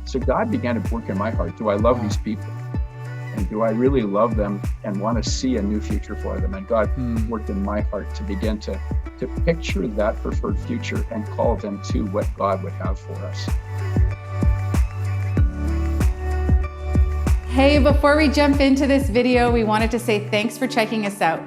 So God began to work in my heart. Do I love these people? And do I really love them and want to see a new future for them? And God worked in my heart to begin to picture that preferred future and call them to what God would have for us. Hey, before we jump into this video, we wanted to say thanks for checking us out.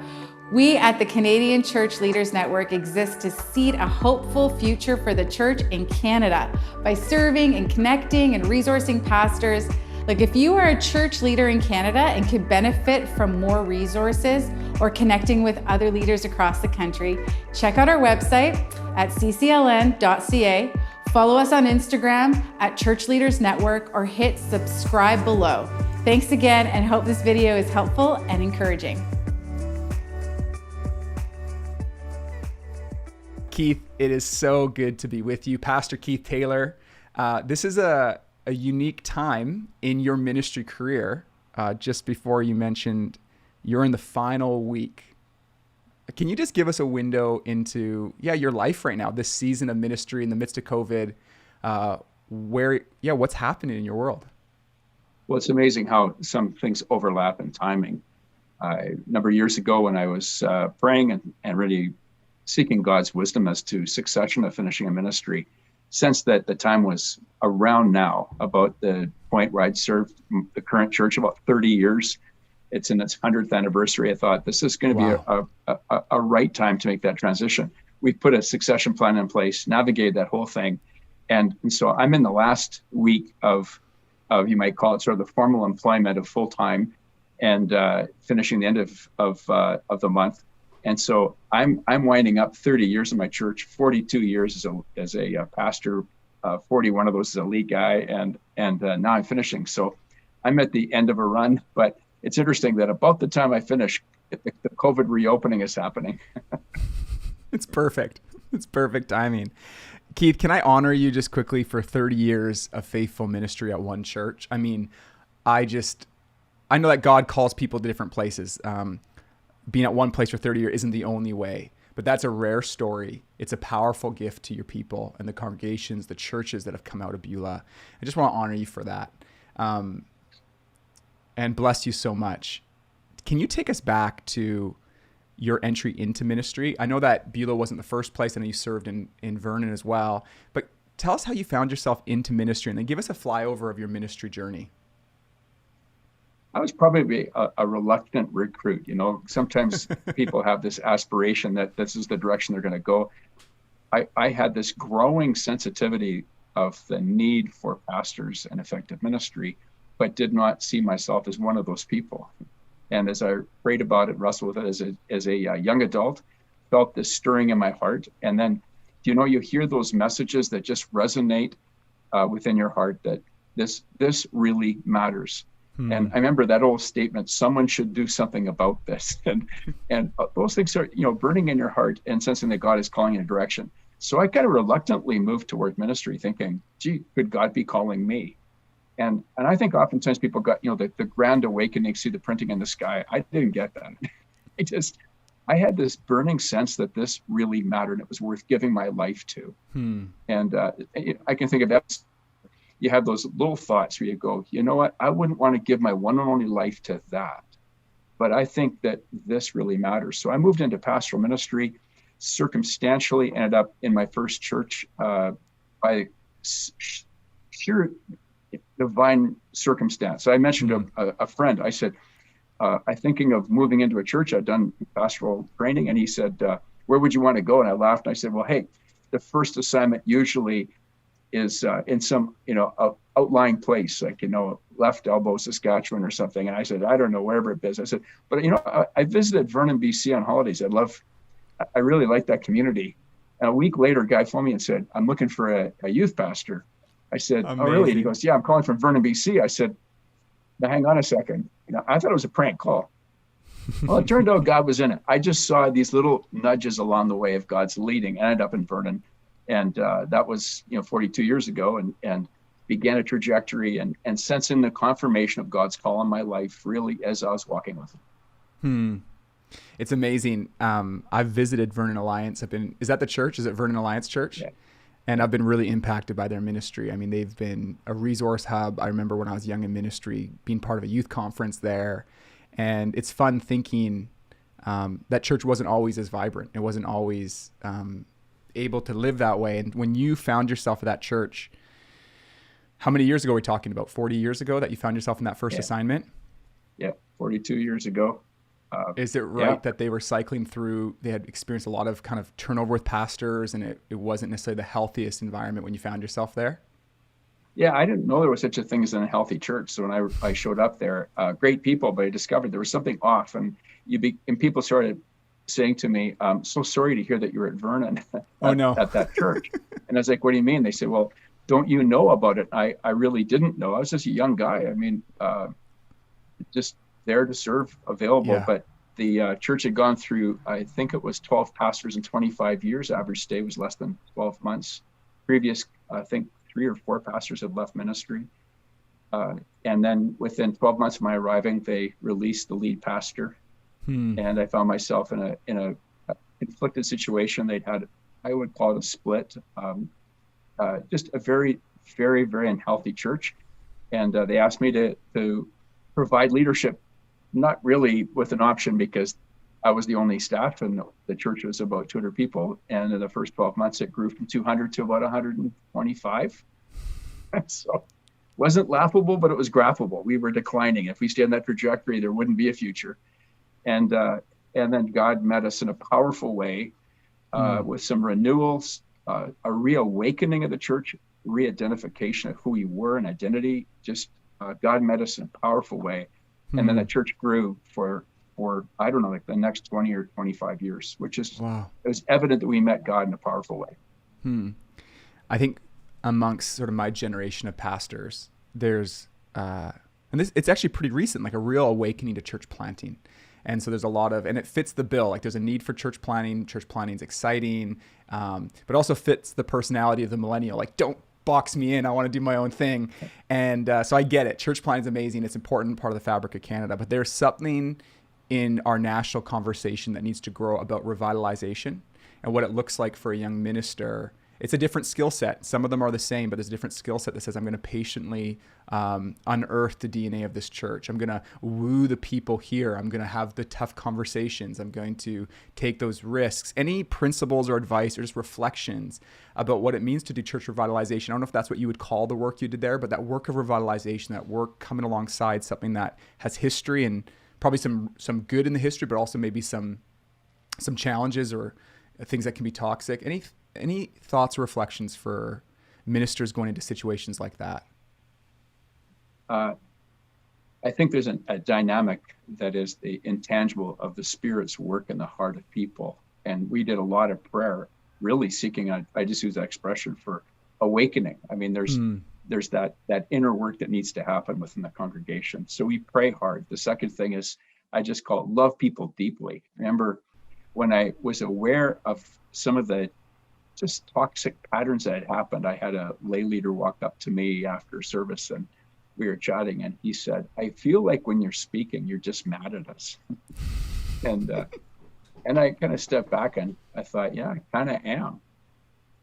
We at the Canadian Church Leaders Network exist to seed a hopeful future for the church in Canada by serving and connecting and resourcing pastors. Like, if you are a church leader in Canada and could benefit from more resources or connecting with other leaders across the country, check out our website at ccln.ca, follow us on Instagram at Church Leaders Network, or hit subscribe below. Thanks again, and hope this video is helpful and encouraging. Keith, it is so good to be with you. Pastor Keith Taylor. This is a unique time in your ministry career. Just before you mentioned you're in the final week. Can you just give us a window into your life right now, this season of ministry in the midst of COVID, what's happening in your world? Well, it's amazing how some things overlap in timing. A number of years ago when I was praying and really seeking God's wisdom as to succession of finishing a ministry, sensed that the time was around now, about the point where I'd served the current church about 30 years. It's in its 100th anniversary. I thought this is going to be a right time to make that transition. We've put a succession plan in place, navigated that whole thing. And so I'm in the last week of you might call it sort of the formal employment of full-time, and finishing the end of the month. And so I'm winding up 30 years in my church, 42 years as a pastor, 41 of those as a lead guy, and now I'm finishing. So I'm at the end of a run, but it's interesting that about the time I finish, the COVID reopening is happening. It's perfect. It's perfect timing. Keith, can I honor you just quickly for 30 years of faithful ministry at one church? I mean, I know that God calls people to different places. Being at one place for 30 years isn't the only way, but that's a rare story. It's a powerful gift to your people and the congregations, the churches that have come out of Beulah. I just want to honor you for that. And bless you so much. Can you take us back to your entry into ministry? I know that Beulah wasn't the first place. I know you served in Vernon as well, but tell us how you found yourself into ministry, and then give us a flyover of your ministry journey. I was probably a reluctant recruit. You know, sometimes people have this aspiration that this is the direction they're going to go. I had this growing sensitivity of the need for pastors and effective ministry, but did not see myself as one of those people. And as I prayed about it, wrestled with it as a young adult, felt this stirring in my heart. And then, you hear those messages that just resonate within your heart, that this really matters. And I remember that old statement, someone should do something about this. And those things are, burning in your heart and sensing that God is calling in a direction. So I kind of reluctantly moved toward ministry thinking, gee, could God be calling me? And I think oftentimes people got, the grand awakening, see the printing in the sky. I didn't get that. I had this burning sense that this really mattered. It was worth giving my life to. And I can think of that. You have those little thoughts where you go, you know what? I wouldn't want to give my one and only life to that. But I think that this really matters. So I moved into pastoral ministry, circumstantially ended up in my first church by sheer divine circumstance. So I mentioned a friend. I said, I'm thinking of moving into a church. I'd done pastoral training. And he said, where would you want to go? And I laughed. And I said, well, hey, the first assignment usually is in some, outlying place, like, left elbow, Saskatchewan or something. And I said, I don't know, wherever it is. I said, but, I visited Vernon, BC on holidays. I really like that community. And a week later, a guy phoned me and said, I'm looking for a youth pastor. I said, amazing. Oh, really? And he goes, yeah, I'm calling from Vernon, BC. I said, now hang on a second. I thought it was a prank call. Well, it turned out God was in it. I just saw these little nudges along the way of God's leading. I ended up in Vernon. And that was, 42 years ago, and began a trajectory and sensing the confirmation of God's call on my life really as I was walking with him. It's amazing. I've visited Vernon Alliance. Is that the church? Is it Vernon Alliance Church? Yeah. And I've been really impacted by their ministry. I mean, they've been a resource hub. I remember when I was young in ministry, being part of a youth conference there. And it's fun thinking that church wasn't always as vibrant. It wasn't always able to live that way. And when you found yourself at that church, how many years ago are we talking about? 40 years ago that you found yourself in that first assignment? Yeah, 42 years ago. Is it right that they were cycling through, they had experienced a lot of kind of turnover with pastors, and it wasn't necessarily the healthiest environment when you found yourself there? Yeah, I didn't know there was such a thing as a healthy church. So when I showed up there, great people, but I discovered there was something off. And people started saying to me, "I'm so sorry to hear that you're at Vernon at that church." And I was like, "What do you mean?" They said, "Well, don't you know about it?" I really didn't know. I was just a young guy. I mean, just there to serve, available. Yeah. But the church had gone through, I think it was 12 pastors in 25 years. Average stay was less than 12 months. Previous, I think 3 or 4 pastors had left ministry. And then within 12 months of my arriving, they released the lead pastor. And I found myself in a conflicted situation. They'd had, I would call it a split, just a very, very, very unhealthy church. And they asked me to provide leadership, not really with an option, because I was the only staff and the church was about 200 people. And in the first 12 months, it grew from 200 to about 125. So it wasn't laughable, but it was grapplable. We were declining. If we stayed on that trajectory, there wouldn't be a future. And then God met us in a powerful way with some renewals, a reawakening of the church, re-identification of who we were and identity. Just God met us in a powerful way. And then the church grew for I don't know, like the next 20 or 25 years, which is, It was evident that we met God in a powerful way. I think amongst sort of my generation of pastors, there's, it's actually pretty recent, like a real awakening to church planting. And so there's a lot of, and it fits the bill. Like there's a need for church planting. Church planting is exciting, but also fits the personality of the millennial. Like, don't box me in. I want to do my own thing. And so I get it. Church planting is amazing. It's an important part of the fabric of Canada. But there's something in our national conversation that needs to grow about revitalization and what it looks like for a young minister. It's a different skill set. Some of them are the same, but there's a different skill set that says, I'm going to patiently unearth the DNA of this church. I'm going to woo the people here. I'm going to have the tough conversations. I'm going to take those risks. Any principles or advice or just reflections about what it means to do church revitalization? I don't know if that's what you would call the work you did there, but that work of revitalization, that work coming alongside something that has history and probably some good in the history, but also maybe some challenges or things that can be toxic. Any thoughts or reflections for ministers going into situations like that? I think there's a dynamic that is the intangible of the Spirit's work in the heart of people. And we did a lot of prayer, really seeking, I just use that expression, for awakening. I mean, there's that inner work that needs to happen within the congregation. So we pray hard. The second thing is, I just call it love people deeply. Remember when I was aware of some of the just toxic patterns that had happened, I had a lay leader walk up to me after service and we were chatting and he said, I feel like when you're speaking, you're just mad at us. And I kind of stepped back and I thought, yeah, I kind of am.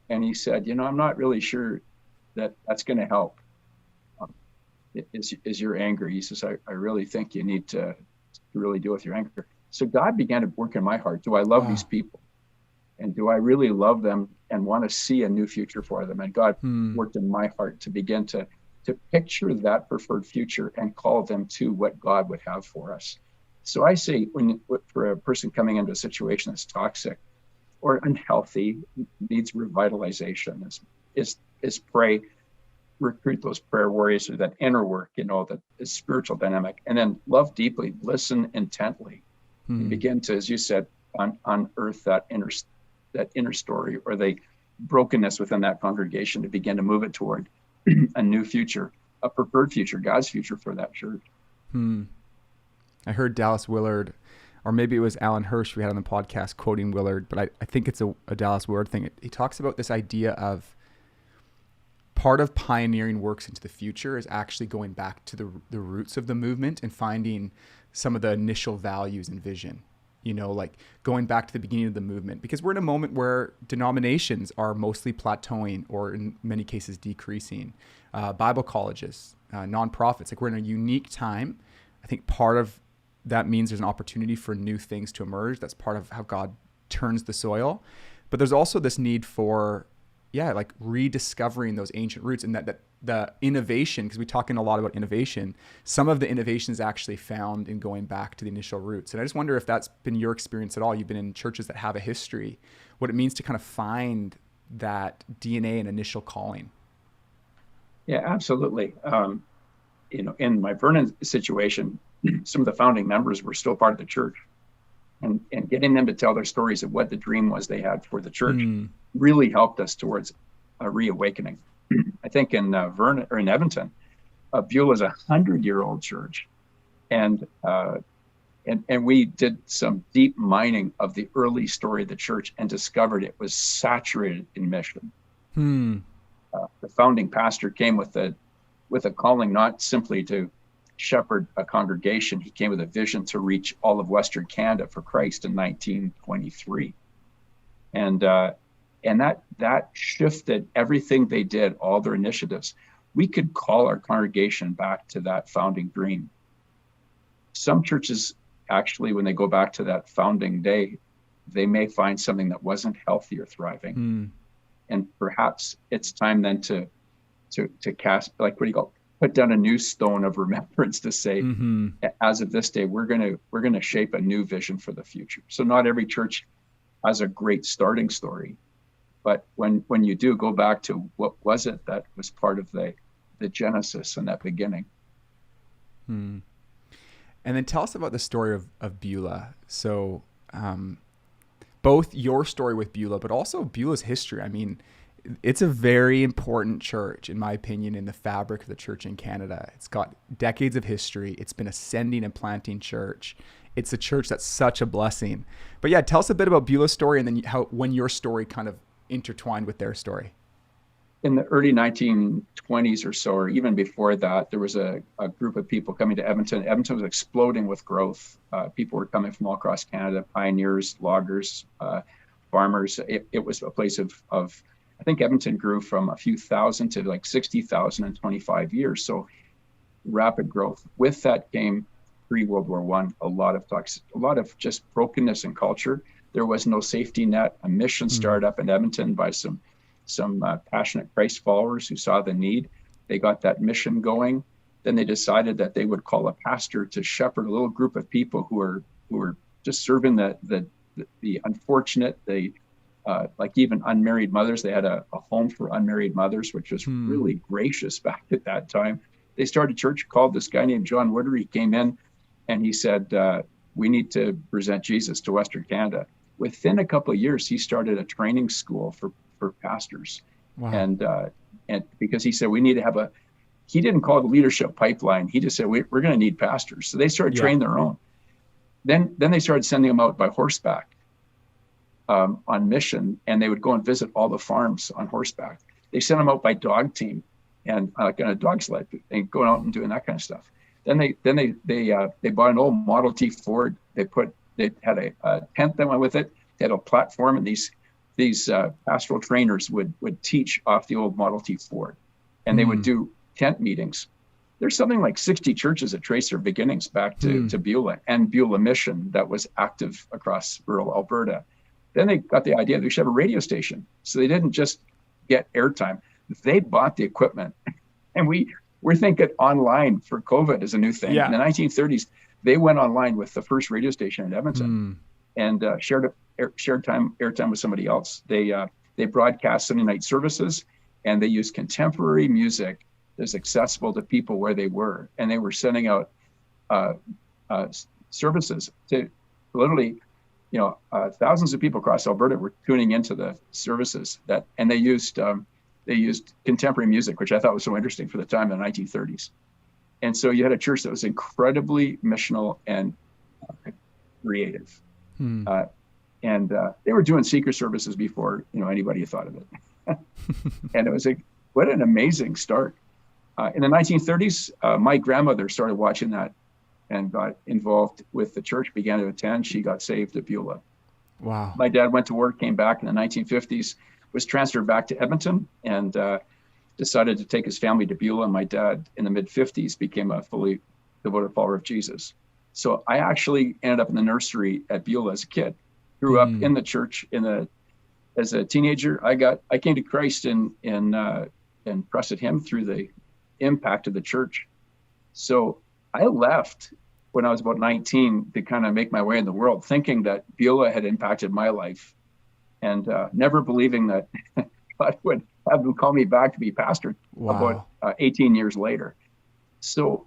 And he said, I'm not really sure that's going to help. Is your anger? He says, I really think you need to really deal with your anger. So God began to work in my heart. Do I love these people? And do I really love them and want to see a new future for them? And God worked in my heart to begin to picture that preferred future and call them to what God would have for us. So I say, for a person coming into a situation that's toxic or unhealthy, needs revitalization, is pray, recruit those prayer warriors or that inner work, that is spiritual dynamic, and then love deeply, listen intently, and begin to, as you said, unearth that inner story or the brokenness within that congregation to begin to move it toward a new future, a preferred future, God's future for that church. I heard Dallas Willard, or maybe it was Alan Hirsch we had on the podcast quoting Willard, but I think it's a Dallas Willard thing. He talks about this idea of part of pioneering works into the future is actually going back to the roots of the movement and finding some of the initial values and vision. like going back to the beginning of the movement, because we're in a moment where denominations are mostly plateauing or in many cases decreasing. Bible colleges, nonprofits, like we're in a unique time. I think part of that means there's an opportunity for new things to emerge. That's part of how God turns the soil. But there's also this need for, like rediscovering those ancient roots, and that the innovation, because we're talking a lot about innovation, some of the innovation is actually found in going back to the initial roots. And I just wonder if that's been your experience at all. You've been in churches that have a history, what it means to kind of find that DNA and initial calling. Yeah, absolutely. In my Vernon situation, some of the founding members were still part of the church, and getting them to tell their stories of what the dream was they had for the church really helped us towards a reawakening. I think in Vernon or in Edmonton, Beulah is a 100-year-old church, and we did some deep mining of the early story of the church and discovered it was saturated in mission. The founding pastor came with a calling not simply to shepherd a congregation. He came with a vision to reach all of Western Canada for Christ in 1923, and that shifted everything they did, all their initiatives. We could call our congregation back to that founding dream. Some churches actually, when they go back to that founding day, they may find something that wasn't healthy or thriving, and perhaps it's time then to cast, like, what do you call, put down a new stone of remembrance to say, as of this day, we're gonna shape a new vision for the future. So not every church has a great starting story, but when you do go back to what was it that was part of the genesis and that beginning. And then tell us about the story of Beulah. So both your story with Beulah, but also Beulah's history. I mean, it's a very important church, in my opinion, in the fabric of the church in Canada. It's got decades of history. It's been a sending and planting church. It's a church that's such a blessing. But yeah, tell us a bit about Beulah's story, and then when your story kind of intertwined with their story. In the early 1920s or so, or even before that, there was a group of people coming to Edmonton. Edmonton was exploding with growth. People were coming from all across Canada, pioneers, loggers, farmers. It was a place of I think Edmonton grew from a few thousand to like 60,000 in 25 years. So rapid growth. With that came pre-World War I, a lot of just brokenness in culture. There was no safety net. A mission startup in Edmonton by some passionate Christ followers who saw the need. They got that mission going. Then they decided that they would call a pastor to shepherd a little group of people who were just serving the unfortunate, like even unmarried mothers. They had a home for unmarried mothers, which was really gracious back at that time. They started a church, called this guy named John Woodard. He came in and he said, we need to present Jesus to Western Canada. Within a couple of years, he started a training school for pastors. Wow. And because he said we need to have he didn't call it a leadership pipeline. He just said we're going to need pastors. So they started training their own. Then they started sending them out by horseback on mission, and they would go and visit all the farms on horseback. They sent them out by dog team and like on a dog sled, and going out and doing that kind of stuff. Then they bought an old Model T Ford. They had a tent that went with it. They had a platform, and these pastoral trainers would teach off the old Model T Ford, and they would do tent meetings. There's something like 60 churches that trace their beginnings back to Beulah and Beulah Mission that was active across rural Alberta. Then they got the idea that we should have a radio station. So they didn't just get airtime. They bought the equipment. And we're thinking online for COVID is a new thing. Yeah. In the 1930s, they went online with the first radio station in Edmonton and shared airtime with somebody else. They broadcast Sunday night services, and they used contemporary music that's accessible to people where they were. And they were sending out services to literally, thousands of people across Alberta were tuning into the services and they used contemporary music, which I thought was so interesting for the time in the 1930s. And so you had a church that was incredibly missional and creative. And they were doing secret services before anybody had thought of it. And it was what an amazing start. In the 1930s, my grandmother started watching that and got involved with the church, began to attend. She got saved at Beulah. Wow. My dad went to work, came back in the 1950s, was transferred back to Edmonton, and decided to take his family to Beulah. And my dad, in the mid-50s, became a fully devoted follower of Jesus. So I actually ended up in the nursery at Beulah as a kid. Grew up in the church as a teenager. I came to Christ and trusted him through the impact of the church. So I left when I was about 19 to kind of make my way in the world, thinking that Beulah had impacted my life, and never believing that God would have them call me back to be pastor. Wow. About 18 years later. So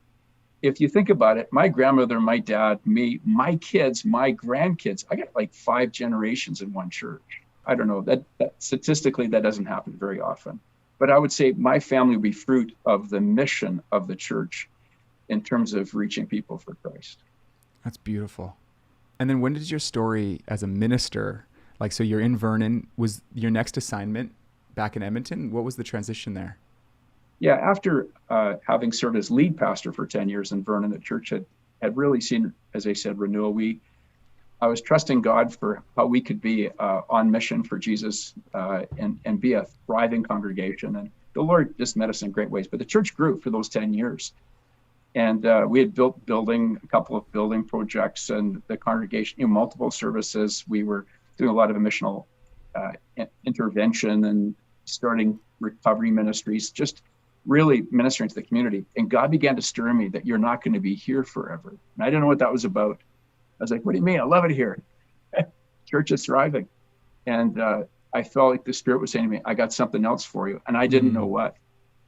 if you think about it, my grandmother, my dad, me, my kids, my grandkids, I got like 5 generations in one church. I don't know, that statistically, that doesn't happen very often. But I would say my family would be fruit of the mission of the church in terms of reaching people for Christ. That's beautiful. And then when did your story as a minister, like, so you're in Vernon, was your next assignment back in Edmonton? What was the transition there? Yeah, after having served as lead pastor for 10 years in Vernon, the church had really seen, as I said, renewal. I was trusting God for how we could be on mission for Jesus and be a thriving congregation. And the Lord just met us in great ways. But the church grew for those 10 years. And we had built a couple of building projects, and the congregation, multiple services. We were doing a lot of missional intervention and starting recovery ministries, just really ministering to the community. And God began to stir in me that you're not going to be here forever. And I didn't know what that was about. I was like, what do you mean? I love it here. Church is thriving. And I felt like the Spirit was saying to me, I got something else for you. And I didn't know what.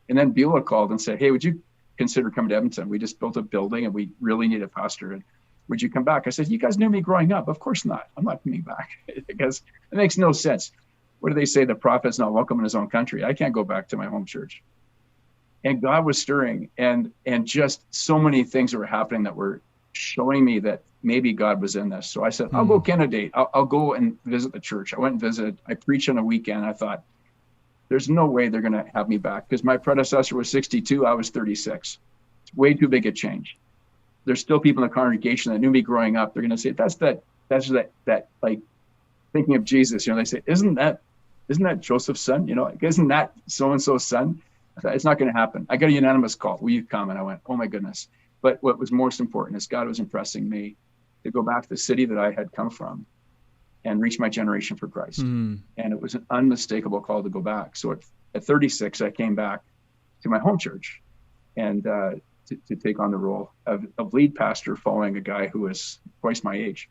And then Beulah called and said, hey, would you consider coming to Edmonton? We just built a building and we really need a pastor. And would you come back? I said, you guys knew me growing up. Of course not. I'm not coming back because it makes no sense. What do they say? The prophet's not welcome in his own country. I can't go back to my home church. And God was stirring, and just so many things that were happening that were showing me that maybe God was in this. So I said, I'll go candidate. I'll go and visit the church. I went and visited. I preached on a weekend. I thought, there's no way they're going to have me back, because my predecessor was 62. I was 36. It's way too big a change. There's still people in the congregation that knew me growing up. They're going to say, that's that like thinking of Jesus. They say, isn't that Joseph's son? Like, isn't that so-and-so's son? I thought, it's not going to happen. I got a unanimous call. Will you come? And I went, oh my goodness. But what was most important is God was impressing me to go back to the city that I had come from and reach my generation for Christ. And it was an unmistakable call to go back. So at 36, I came back to my home church and to take on the role of lead pastor, following a guy who was twice my age.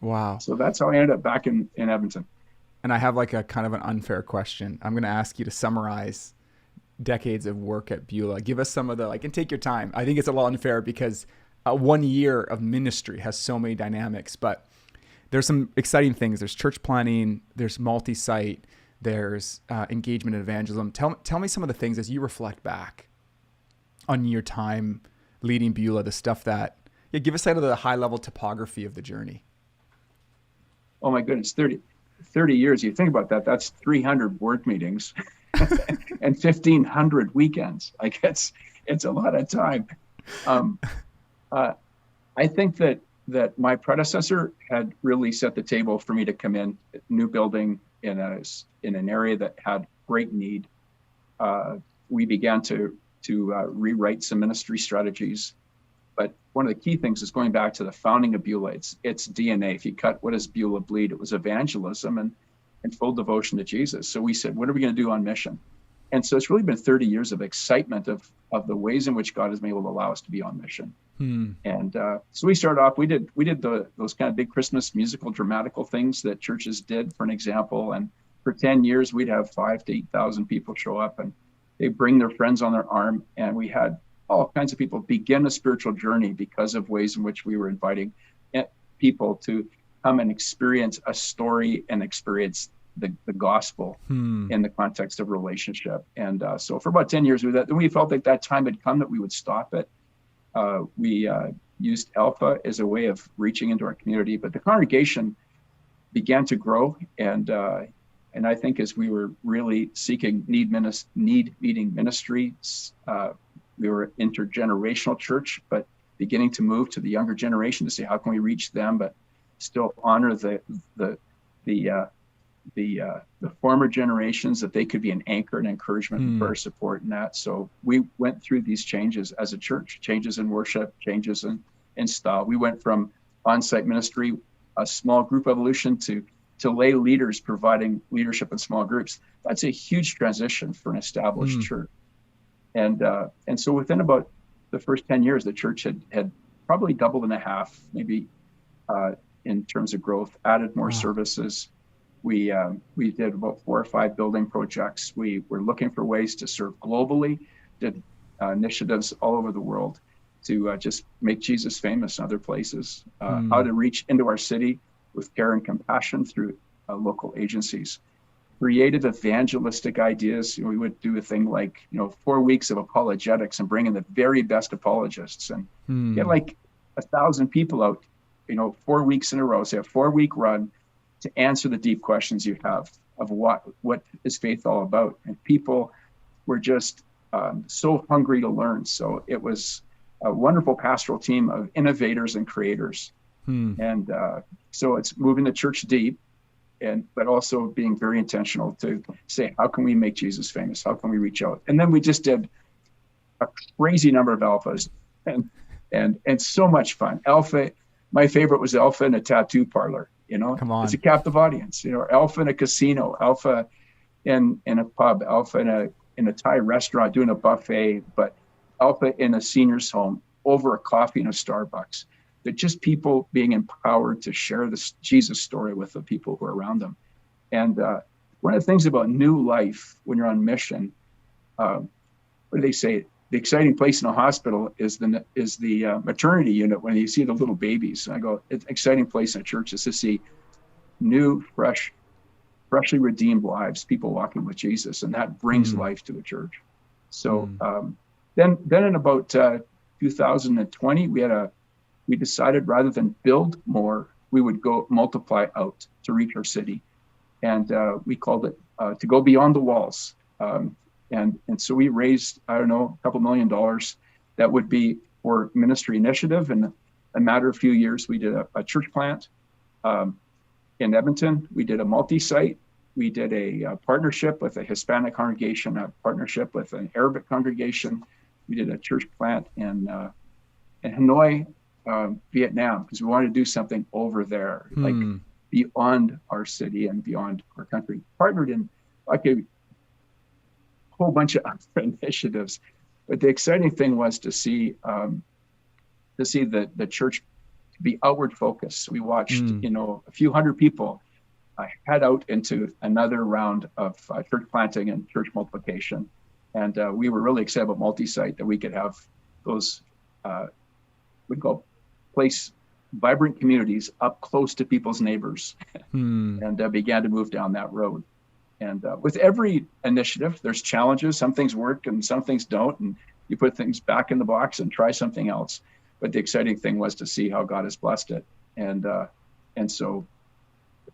Wow. So that's how I ended up back in Edmonton. And I have like a kind of an unfair question. I'm going to ask you to summarize decades of work at Beulah. Give us some of and take your time. I think it's a little unfair because 1 year of ministry has so many dynamics, but there's some exciting things. There's church planning, there's multi-site, there's engagement and evangelism. Tell me some of the things as you reflect back on your time leading Beulah, the stuff that, give us the high level topography of the journey. Oh my goodness, 30 years. You think about that, that's 300 board meetings and 1,500 weekends. Like it's a lot of time. I think that my predecessor had really set the table for me to come in, new building in an area that had great need. We began to rewrite some ministry strategies. But one of the key things is going back to the founding of Beulah. It's DNA. If you cut, what does Beulah bleed? It was evangelism and full devotion to Jesus. So we said, what are we going to do on mission? And so it's really been 30 years of excitement of the ways in which God has been able to allow us to be on mission. And so we started off, we did those kind of big Christmas musical dramatical things that churches did, for an example. And for 10 years, we'd have 5,000 to 8,000 people show up, and they bring their friends on their arm. And we had all kinds of people begin a spiritual journey because of ways in which we were inviting people to come and experience a story and experience the gospel in the context of relationship. And so for about 10 years, we felt like that time had come that we would stop it. We used Alpha as a way of reaching into our community, but the congregation began to grow. And I think as we were really seeking need-meeting ministries, we were intergenerational church, but beginning to move to the younger generation to say, how can we reach them, but still honor the former generations, that they could be an anchor and encouragement and prayer support in that. So we went through these changes as a church, changes in worship, changes in style. We went from on-site ministry, a small group evolution, to lay leaders providing leadership in small groups. That's a huge transition for an established church. And so within about the first 10 years, the church had probably doubled and a half, maybe in terms of growth, added more services. We did about 4 or 5 building projects. We were looking for ways to serve globally, did initiatives all over the world to just make Jesus famous in other places, how to reach into our city with care and compassion through local agencies. Created evangelistic ideas. We would do a thing like, 4 weeks of apologetics and bring in the very best apologists and get like 1,000 people out, 4 weeks in a row, say a 4-week run, to answer the deep questions you have of what is faith all about. And people were just so hungry to learn. So it was a wonderful pastoral team of innovators and creators. And so it's moving the church deep, but also being very intentional to say, how can we make Jesus famous? How can we reach out? And then we just did a crazy number of alphas and so much fun. Alpha, my favorite was Alpha in a tattoo parlor. Come on. It's a captive audience. Alpha in a casino, Alpha in a pub, Alpha in a Thai restaurant doing a buffet, but Alpha in a senior's home over a coffee in a Starbucks. They're just people being empowered to share this Jesus story with the people who are around them. And one of the things about new life when you're on mission, what do they say? The exciting place in a hospital is the maternity unit when you see the little babies. And I go, it's an exciting place in a church is to see new, freshly redeemed lives, people walking with Jesus, and that brings life to the church. So then in about 2020, we decided rather than build more, we would go multiply out to reach our city, and we called it to go beyond the walls. And so we raised, a couple $1 million that would be for ministry initiative. In a matter of few years, we did a church plant in Edmonton. We did a multi-site. We did a partnership with a Hispanic congregation, a partnership with an Arabic congregation. We did a church plant in Hanoi, Vietnam, because we wanted to do something over there, like beyond our city and beyond our country. Partnered in a whole bunch of other initiatives, but the exciting thing was to see the church be outward focused. We watched, a few hundred people head out into another round of church planting and church multiplication, and we were really excited about multi-site, that we could have those we call place vibrant communities up close to people's neighbors, and began to move down that road. And with every initiative, there's challenges. Some things work and some things don't. And you put things back in the box and try something else. But the exciting thing was to see how God has blessed it. And so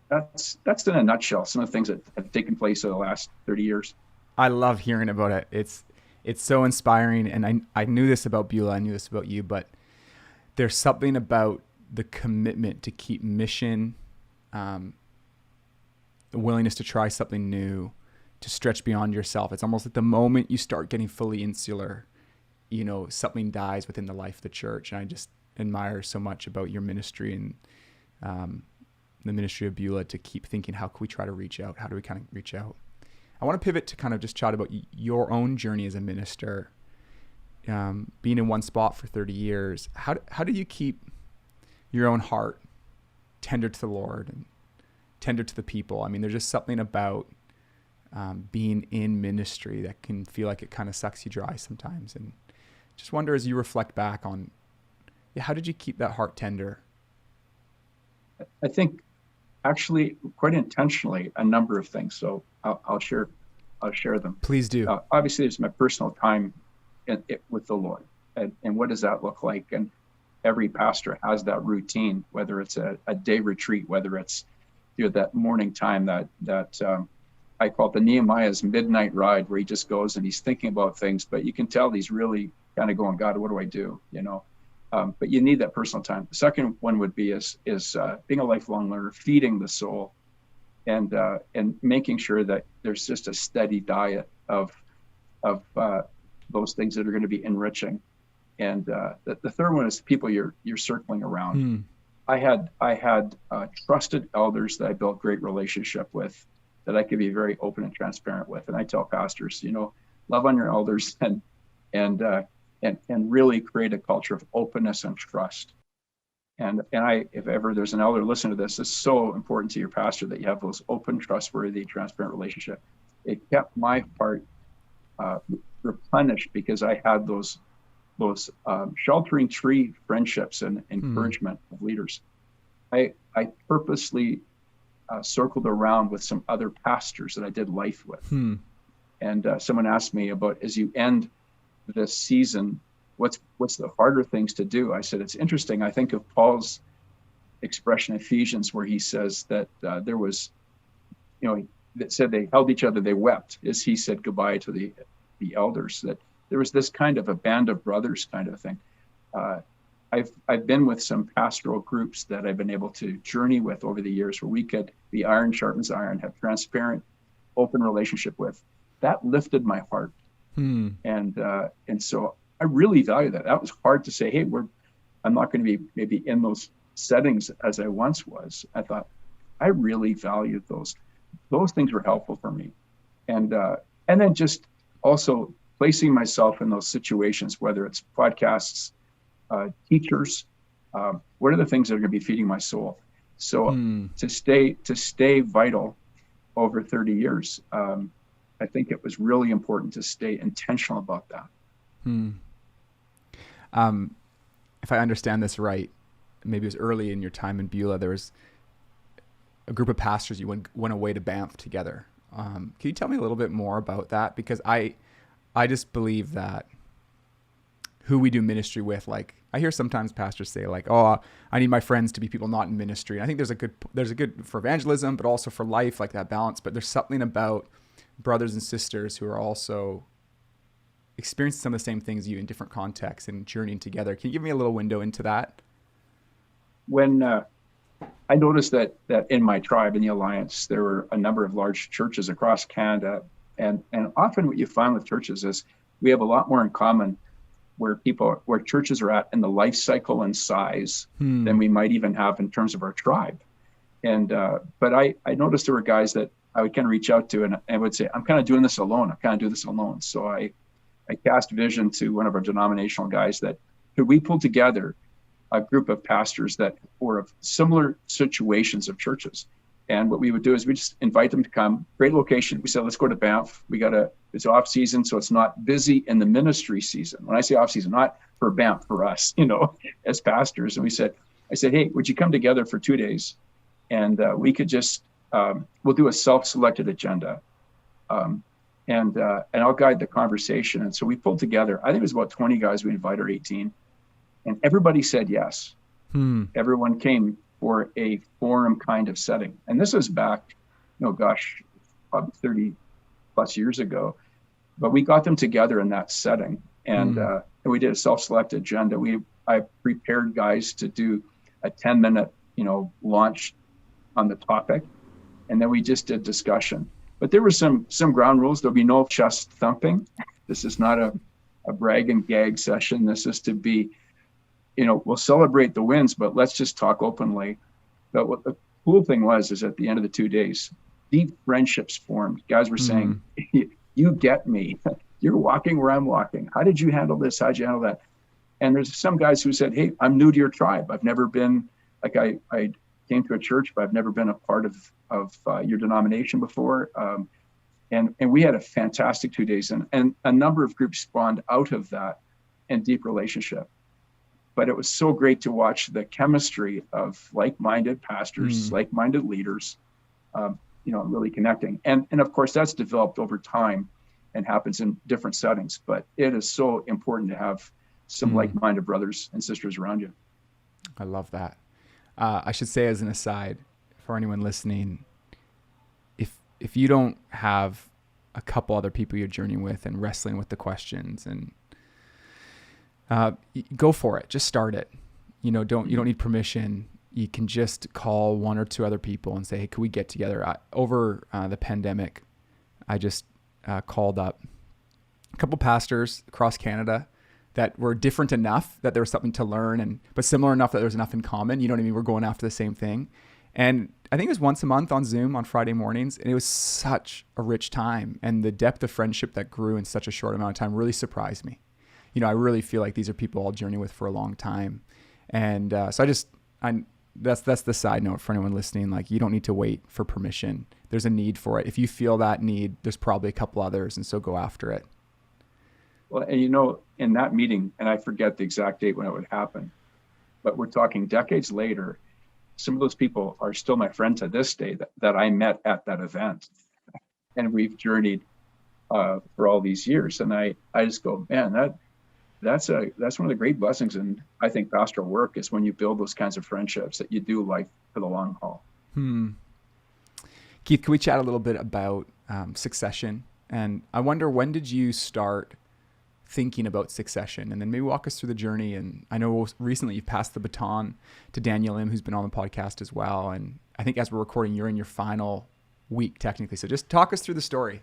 that's in a nutshell some of the things that have taken place over the last 30 years. I love hearing about it. It's so inspiring. And I knew this about Beulah. I knew this about you. But there's something about the commitment to keep mission, the willingness to try something new, to stretch beyond yourself. It's almost like the moment you start getting fully insular, something dies within the life of the church. And I just admire so much about your ministry and the ministry of Beulah to keep thinking, how can we try to reach out? How do we kind of reach out? I want to pivot to kind of just chat about your own journey as a minister, being in one spot for 30 years. How do you keep your own heart tender to the Lord and tender to the people? I mean, there's just something about being in ministry that can feel like it kind of sucks you dry sometimes. And just wonder, as you reflect back on, how did you keep that heart tender? I think actually quite intentionally a number of things. So I'll share them. Please do. Obviously, there's my personal time with the Lord, and what does that look like? And every pastor has that routine, whether it's a day retreat, whether it's that morning time that I call it the Nehemiah's midnight ride, where he just goes and he's thinking about things, but you can tell he's really kind of going, God, what do I do? But you need that personal time. The second one would be is being a lifelong learner, feeding the soul, and making sure that there's just a steady diet of those things that are going to be enriching. And the third one is people you're circling around. I had trusted elders that I built great relationship with, that I could be very open and transparent with. And I tell pastors, love on your elders and really create a culture of openness and trust. And if ever there's an elder listening to this, it's so important to your pastor that you have those open, trustworthy, transparent relationship. It kept my heart replenished because I had those sheltering tree friendships and encouragement of leaders. I purposely circled around with some other pastors that I did life with. And someone asked me about, as you end this season, what's the harder things to do? I said, it's interesting. I think of Paul's expression in Ephesians where he says that there was, that said they held each other, they wept as he said goodbye to the elders, that there was this kind of a band of brothers kind of thing. I've been with some pastoral groups that I've been able to journey with over the years where we could be iron sharpens iron, have transparent, open relationship with. That lifted my heart. And so I really value that. That was hard to say, hey, I'm not going to be maybe in those settings as I once was. I thought I really valued those. Those things were helpful for me. And then just also placing myself in those situations, whether it's podcasts, teachers, what are the things that are going to be feeding my soul? So to stay vital over 30 years, I think it was really important to stay intentional about that. If I understand this right, maybe it was early in your time in Beulah, there was a group of pastors you went away to Banff together. Can you tell me a little bit more about that? Because I just believe that who we do ministry with, like I hear sometimes pastors say like, oh, I need my friends to be people not in ministry. And I think there's a good for evangelism, but also for life, like that balance. But there's something about brothers and sisters who are also experiencing some of the same things you in different contexts and journeying together. Can you give me a little window into that? When I noticed that in my tribe, in the Alliance, there were a number of large churches across Canada. And often what you find with churches is we have a lot more in common where churches are at in the life cycle and size than we might even have in terms of our tribe. And but I noticed there were guys that I would kind of reach out to and I would say, I'm kind of doing this alone. I kind of do this alone. So I cast vision to one of our denominational guys that could we pull together a group of pastors that were of similar situations of churches. And what we would do is we just invite them to come. Great location. We said, let's go to Banff. It's off season, so it's not busy in the ministry season. When I say off season, not for Banff, for us, as pastors. And I said, hey, would you come together for 2 days? And we could just, we'll do a self-selected agenda. And I'll guide the conversation. And so we pulled together, I think it was about 20 guys we invited, or 18. And everybody said yes. Everyone came for a forum kind of setting. And this was back, probably 30 plus years ago. But we got them together in that setting. And we did a self-selected agenda. I prepared guys to do a 10-minute, launch on the topic. And then we just did discussion. But there were some ground rules. There'll be no chest thumping. This is not a brag and gag session. This is to be, we'll celebrate the wins, but let's just talk openly. But what the cool thing is at the end of the 2 days, deep friendships formed. Guys were saying, you get me. You're walking where I'm walking. How did you handle this? How'd you handle that? And there's some guys who said, hey, I'm new to your tribe. I've never been, I came to a church, but I've never been a part of your denomination before. And we had a fantastic 2 days. And a number of groups spawned out of that and deep relationship. But it was so great to watch the chemistry of like-minded pastors, like-minded leaders, really connecting. And of course, that's developed over time and happens in different settings. But it is so important to have some like-minded brothers and sisters around you. I love that. I should say as an aside, for anyone listening, if you don't have a couple other people you're journeying with and wrestling with the questions and go for it. Just start it. You don't need permission. You can just call one or two other people and say, hey, can we get together? Over the pandemic, I just called up a couple pastors across Canada that were different enough that there was something to learn, but similar enough that there was enough in common. You know what I mean? We're going after the same thing. And I think it was once a month on Zoom on Friday mornings. And it was such a rich time. And the depth of friendship that grew in such a short amount of time really surprised me. I really feel like these are people I'll journey with for a long time. And so that's the side note for anyone listening. Like, you don't need to wait for permission. There's a need for it. If you feel that need, there's probably a couple others. And so go after it. Well, and in that meeting, and I forget the exact date when it would happen, but we're talking decades later, some of those people are still my friends to this day that I met at that event. And we've journeyed for all these years. And I just go, man, that's one of the great blessings. And I think pastoral work is when you build those kinds of friendships that you do life for the long haul. Keith, can we chat a little bit about succession? And I wonder, when did you start thinking about succession? And then maybe walk us through the journey. And I know recently you've passed the baton to Daniel Im, who's been on the podcast as well. And I think as we're recording, you're in your final week technically. So just talk us through the story.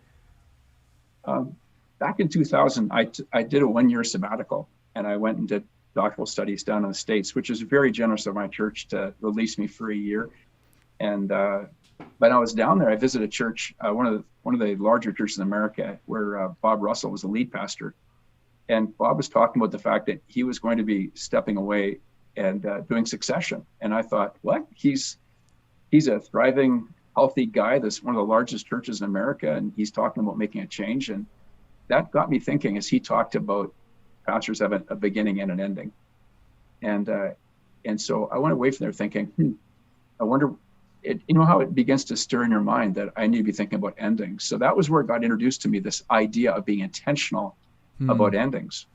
Back in 2000, I did a 1-year sabbatical, and I went and did doctoral studies down in the States, which is very generous of my church to release me for a year. And when I was down there, I visited a church, one of the larger churches in America, where Bob Russell was the lead pastor. And Bob was talking about the fact that he was going to be stepping away and doing succession. And I thought, what? He's a thriving, healthy guy. That's one of the largest churches in America, and he's talking about making a change. And that got me thinking, as he talked about pastors have a beginning and an ending. And so I went away from there thinking, I wonder, how it begins to stir in your mind that I need to be thinking about endings. So that was where God introduced to me this idea of being intentional about endings.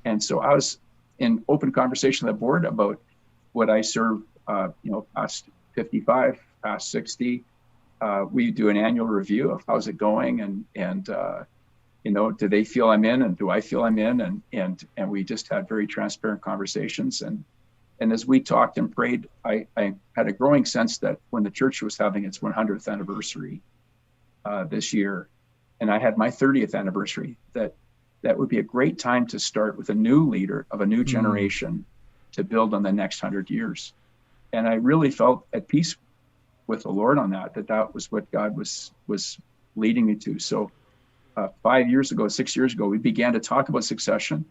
And so I was in open conversation with the board about would I serve, past 55, past 60. We do an annual review of how's it going, and do they feel I'm in, and do I feel I'm in, and we just had very transparent conversations. And as we talked and prayed, I had a growing sense that when the church was having its 100th anniversary this year, and I had my 30th anniversary, that would be a great time to start with a new leader of a new generation to build on the next 100 years. And I really felt at peace with the Lord on that was what God was leading me to. So 6 years ago, we began to talk about succession.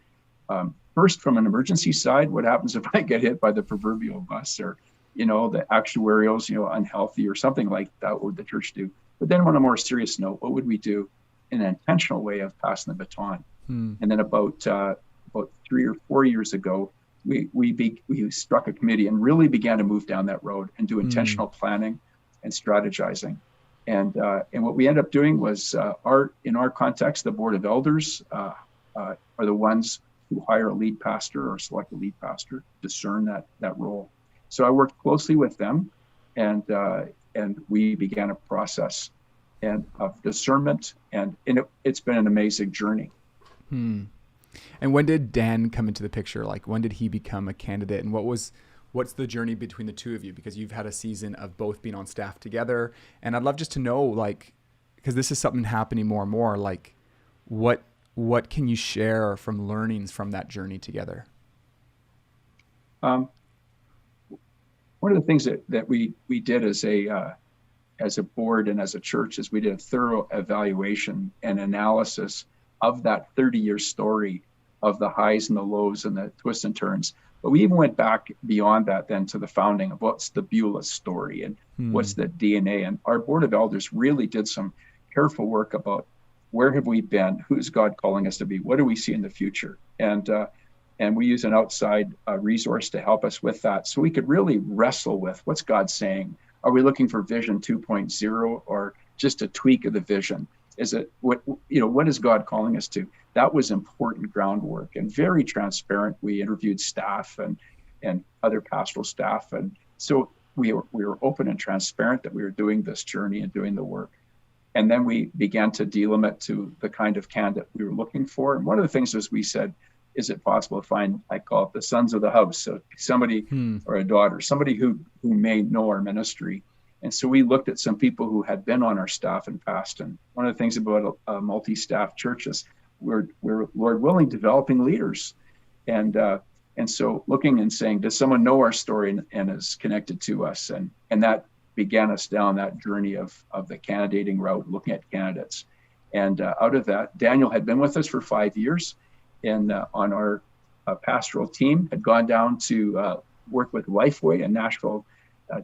First, from an emergency side, what happens if I get hit by the proverbial bus, or, the actuarials, unhealthy or something like that, what would the church do? But then on a more serious note, what would we do in an intentional way of passing the baton? And then about 3 or 4 years ago, we struck a committee and really began to move down that road and do intentional planning and strategizing. And what we ended up doing was, in our context, the board of elders are the ones who hire a lead pastor or select a lead pastor, discern that role. So I worked closely with them, and we began a process of discernment, and it's been an amazing journey. And when did Dan come into the picture? Like, when did he become a candidate, and what's the journey between the two of you? Because you've had a season of both being on staff together, and I'd love just to know, like, because this is something happening more and more, like, what can you share from learnings from that journey together? One of the things that we did as a board and as a church is we did a thorough evaluation and analysis of that 30-year story of the highs and the lows and the twists and turns. But we even went back beyond that then to the founding of what's the Beulah story and what's the DNA. And our board of elders really did some careful work about where have we been, who's God calling us to be, what do we see in the future? And we use an outside resource to help us with that, so we could really wrestle with what's God saying. Are we looking for vision 2.0 or just a tweak of the vision? Is it what is God calling us to? That was important groundwork and very transparent. We interviewed staff and other pastoral staff, and so we were open and transparent that we were doing this journey and doing the work. And then we began to delimit to the kind of candidate we were looking for. And one of the things is we said, is it possible to find, I call it the sons of the house, so somebody or a daughter, somebody who may know our ministry. And so we looked at some people who had been on our staff in past. And one of the things about multi-staff churches, we're Lord willing developing leaders, and so looking and saying, does someone know our story and is connected to us? And that began us down that journey of the candidating route, looking at candidates. And out of that, Daniel had been with us for 5 years, and on our pastoral team, had gone down to work with Lifeway in Nashville,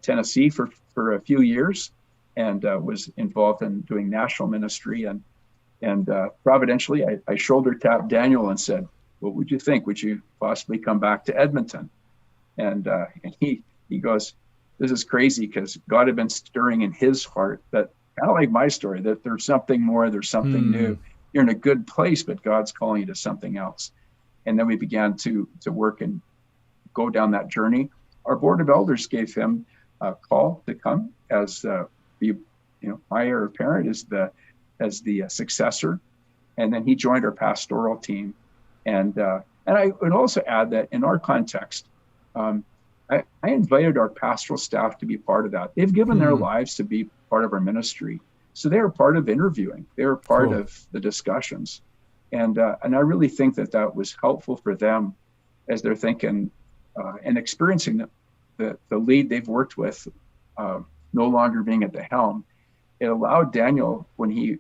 Tennessee for a few years, and was involved in doing national ministry. And providentially, I shoulder tapped Daniel and said, what would you think? Would you possibly come back to Edmonton? And he goes, this is crazy, because God had been stirring in his heart that, kind of like my story, that there's something more, there's something new. You're in a good place, but God's calling you to something else. And then we began to work and go down that journey. Our board of elders gave him a call to come as my heir apparent as the successor, and then he joined our pastoral team. And I would also add that in our context, I invited our pastoral staff to be part of that. They've given their lives to be part of our ministry, so they were part of interviewing. They were part of the discussions, and I really think that was helpful for them as they're thinking and experiencing the lead they've worked with no longer being at the helm. It allowed Daniel, when he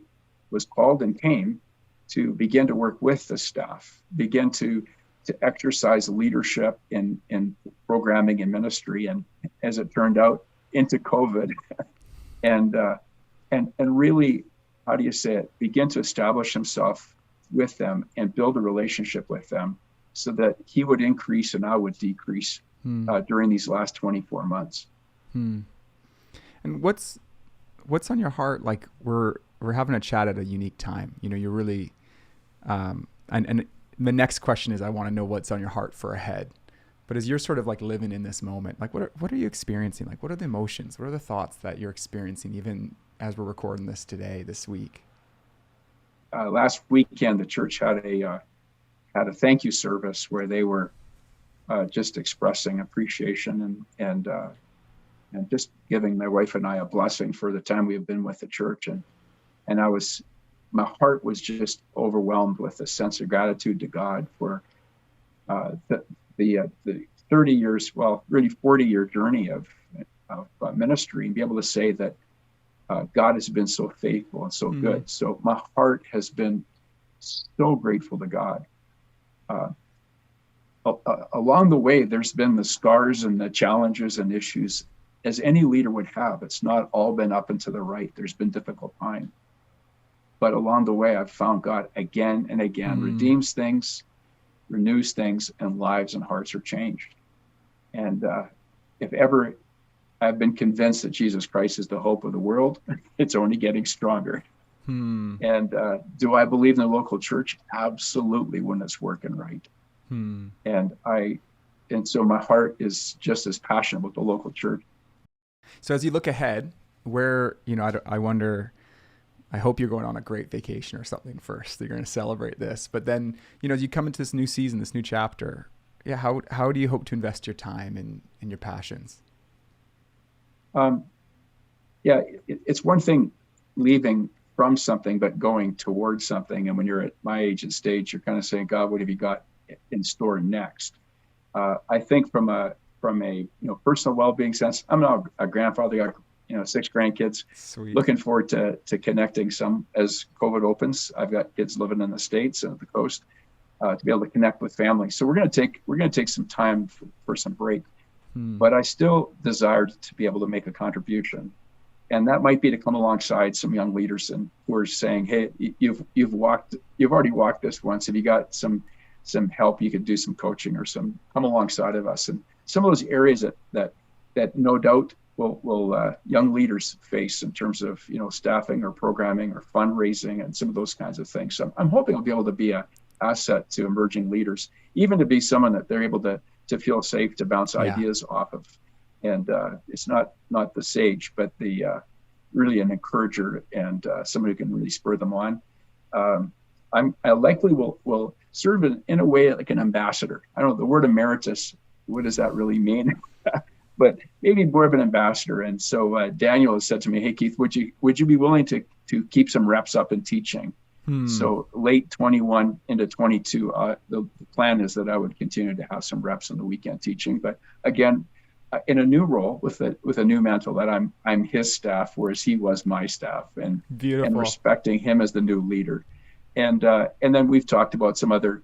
was called and came, to begin to work with the staff, begin to exercise leadership in programming and ministry, and as it turned out, into COVID, and really, how do you say it, begin to establish himself with them and build a relationship with them, so that he would increase and I would decrease during these last 24 months. And what's on your heart? Like, we're having a chat at a unique time. You're really, and the next question is, I want to know what's on your heart for ahead. But as you're sort of like living in this moment, like what are you experiencing? Like, what are the emotions? What are the thoughts that you're experiencing, even as we're recording this this week? Last weekend, the church had a thank you service where they were just expressing appreciation and just giving my wife and I a blessing for the time we have been with the church. And my heart was just overwhelmed with a sense of gratitude to God for the 30 years, well, really 40-year journey of ministry, and be able to say that God has been so faithful and so good. So my heart has been so grateful to God. Along the way, there's been the scars and the challenges and issues, as any leader would have. It's not all been up and to the right. There's been difficult times. But along the way, I've found God again and again redeems things, renews things, and lives and hearts are changed. And if ever I've been convinced that Jesus Christ is the hope of the world, it's only getting stronger. And do I believe in the local church? Absolutely, when it's working right. And so my heart is just as passionate about the local church. So as you look ahead, where, I wonder, I hope you're going on a great vacation or something first. You're going to celebrate this, but then, as you come into this new season, this new chapter, how do you hope to invest your time and your passions? It's one thing leaving from something, but going towards something. And when you're at my age and stage, you're kind of saying, God, what have you got in store next? I think from a personal well-being sense, I'm now a grandfather, got 6 grandkids. Sweet. Looking forward to connecting some as COVID opens. I've got kids living in the States and the coast, to be able to connect with family. So we're going to take some time for some break, but I still desire to be able to make a contribution. And that might be to come alongside some young leaders who are saying, hey, you've already walked this once. Have you got some help? You could do some coaching or come alongside of us. And some of those areas that no doubt will young leaders face in terms of staffing or programming or fundraising and some of those kinds of things. So I'm hoping I'll be able to be an asset to emerging leaders, even to be someone that they're able to feel safe to bounce ideas off of. And it's not the sage, but the really an encourager and someone who can really spur them on. I likely will serve in a way like an ambassador. I don't know the word emeritus. What does that really mean? But maybe more of an ambassador. And so Daniel has said to me, "Hey Keith, would you be willing to keep some reps up in teaching?" So late 21 into 22, the plan is that I would continue to have some reps on the weekend teaching. But again, in a new role with a new mantle, that I'm his staff, whereas he was my staff, and respecting him as the new leader. And then we've talked about some other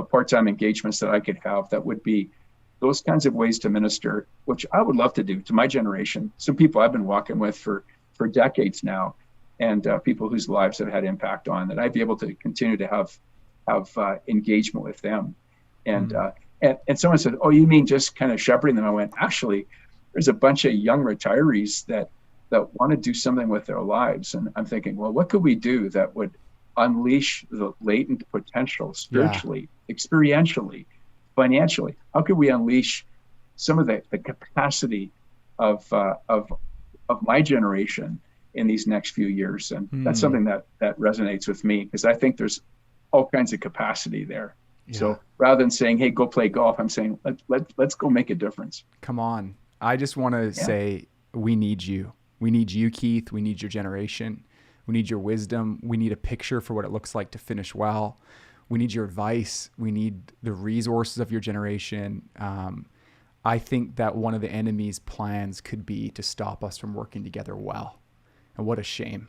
part-time engagements that I could have that would be those kinds of ways to minister, which I would love to do to my generation. Some people I've been walking with for decades now, and people whose lives have had impact on that. I'd be able to continue to have engagement with them. And someone said, "Oh, you mean just kind of shepherding them?" I went, "Actually, there's a bunch of young retirees that want to do something with their lives." And I'm thinking, well, what could we do that would unleash the latent potential spiritually, experientially, financially? How could we unleash some of the capacity of my generation in these next few years? And that's something that resonates with me, because I think there's all kinds of capacity there. So rather than saying, "Hey, go play golf," I'm saying, let's go make a difference. Come on. I just want to say, we need you. We need you, Keith. We need your generation. We need your wisdom. We need a picture for what it looks like to finish well. We need your advice. We need the resources of your generation. I think that one of the enemy's plans could be to stop us from working together well. And what a shame.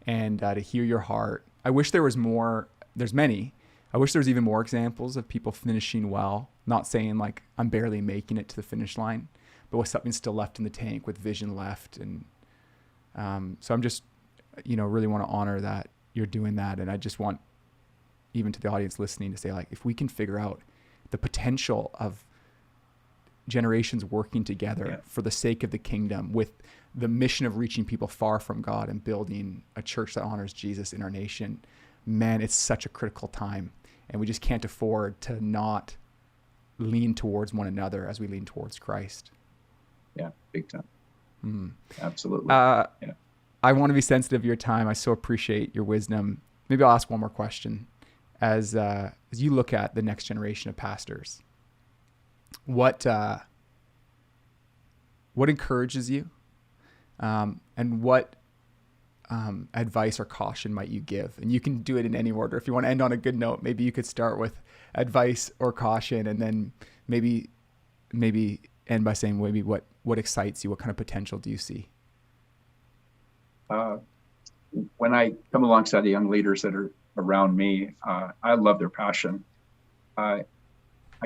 And to hear your heart. I wish there was more. There's many. I wish there was even more examples of people finishing well, not saying like I'm barely making it to the finish line, but with something still left in the tank, with vision left. And so I'm just, really want to honor that you're doing that. And I just want, even to the audience listening, to say, like, if we can figure out the potential of generations working together for the sake of the kingdom, with the mission of reaching people far from God and building a church that honors Jesus in our nation, man, it's such a critical time. And we just can't afford to not lean towards one another as we lean towards Christ. Yeah, big time. Absolutely. I want to be sensitive to your time. I so appreciate your wisdom. Maybe I'll ask one more question. As you look at the next generation of pastors, what encourages you, and what advice or caution might you give? And you can do it in any order. If you want to end on a good note, maybe you could start with advice or caution, and then maybe end by saying maybe what excites you, what kind of potential do you see? When I come alongside the young leaders that are around me, I love their passion. I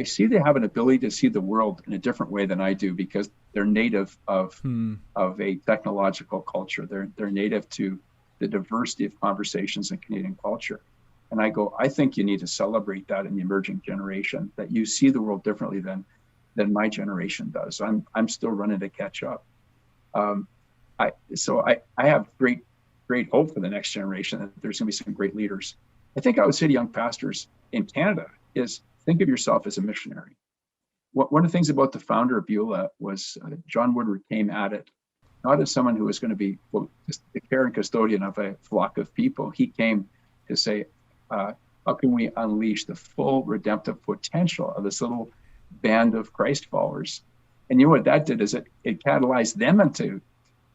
see they have an ability to see the world in a different way than I do, because they're native of a technological culture. They're native to the diversity of conversations in Canadian culture. And I think you need to celebrate that in the emerging generation, that you see the world differently than my generation does. I'm still running to catch up. I have great hope for the next generation, that there's going to be some great leaders. I think I would say to young pastors in Canada is, think of yourself as a missionary. One of the things about the founder of Beulah was John Woodward came at it not as someone who was going to be, quote, the care and custodian of a flock of people. He came to say, how can we unleash the full redemptive potential of this little band of Christ followers? And you know what that did is it catalyzed them into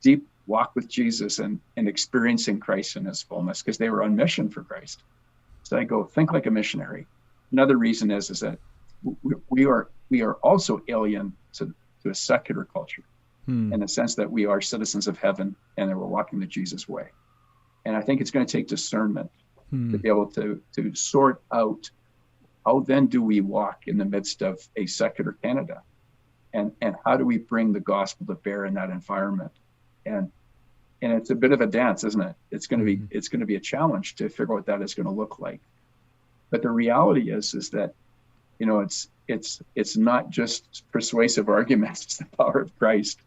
deep walk with Jesus and experiencing Christ in his fullness, because they were on mission for Christ. So I go, think like a missionary. Another reason is that we are also alien to a secular culture, in the sense that we are citizens of heaven and that we're walking the Jesus way. And I think it's going to take discernment to be able to sort out, how then do we walk in the midst of a secular Canada, and how do we bring the gospel to bear in that environment? And it's a bit of a dance, isn't it? It's going to be a challenge to figure out what that is going to look like. But the reality is that, it's not just persuasive arguments. It's the power of Christ.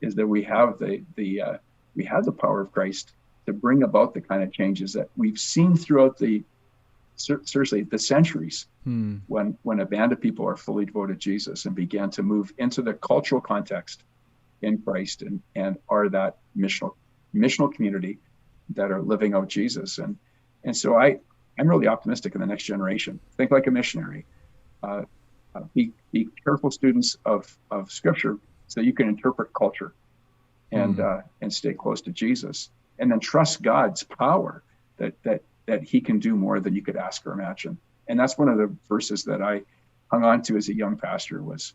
Is that we have the power of Christ to bring about the kind of changes that we've seen throughout the centuries, when a band of people are fully devoted to Jesus and began to move into the cultural context in Christ and are that missional community that are living out Jesus. And so I'm really optimistic in the next generation. Think like a missionary. Be careful students of Scripture so you can interpret culture and stay close to Jesus, and then trust God's power that He can do more than you could ask or imagine. And that's one of the verses that I hung on to as a young pastor was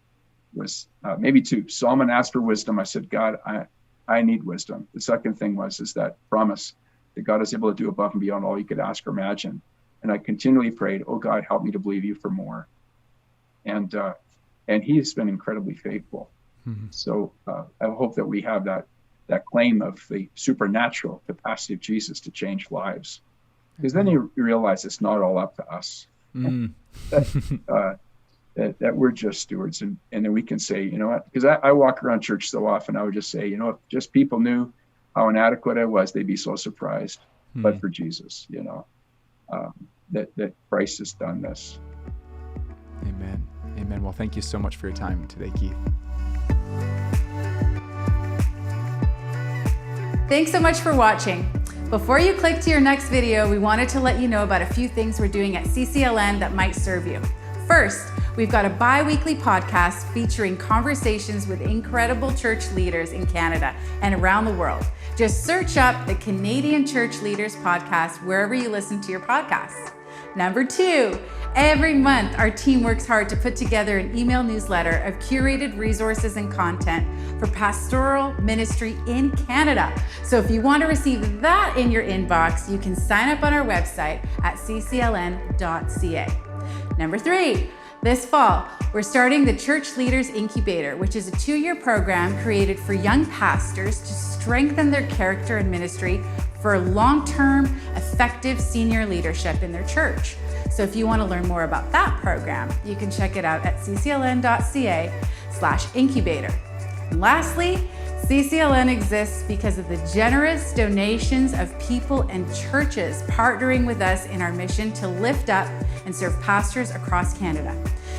maybe two. Solomon asked for wisdom. I said, God, I need wisdom. The second thing is that promise that God is able to do above and beyond all you could ask or imagine. And I continually prayed, oh God, help me to believe you for more. And He has been incredibly faithful. Mm-hmm. So I hope that we have that claim of the supernatural capacity of Jesus to change lives. Because then you realize it's not all up to us. Mm. that we're just stewards, and then we can say, you know what, because I walk around church so often, I would just say, you know, if just people knew how inadequate I was, they'd be so surprised. But for Jesus, you know, that Christ has done this. Amen. Amen. Well, thank you so much for your time today, Keith. Thanks so much for watching. Before you click to your next video, we wanted to let you know about a few things we're doing at CCLN that might serve you. First, we've got a bi-weekly podcast featuring conversations with incredible church leaders in Canada and around the world. Just search up the Canadian Church Leaders Podcast wherever you listen to your podcasts. Number two, every month our team works hard to put together an email newsletter of curated resources and content for pastoral ministry in Canada. So if you want to receive that in your inbox, you can sign up on our website at ccln.ca. Number three, this fall, we're starting the Church Leaders Incubator, which is a 2-year program created for young pastors to strengthen their character and ministry for long-term, effective senior leadership in their church. So if you want to learn more about that program, you can check it out at ccln.ca/incubator. And lastly, CCLN exists because of the generous donations of people and churches partnering with us in our mission to lift up and serve pastors across Canada.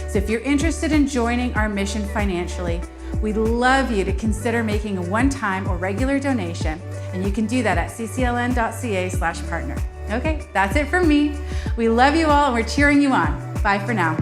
So if you're interested in joining our mission financially, we'd love you to consider making a one-time or regular donation, and you can do that at ccln.ca/partner. Okay, that's it from me. We love you all and we're cheering you on. Bye for now.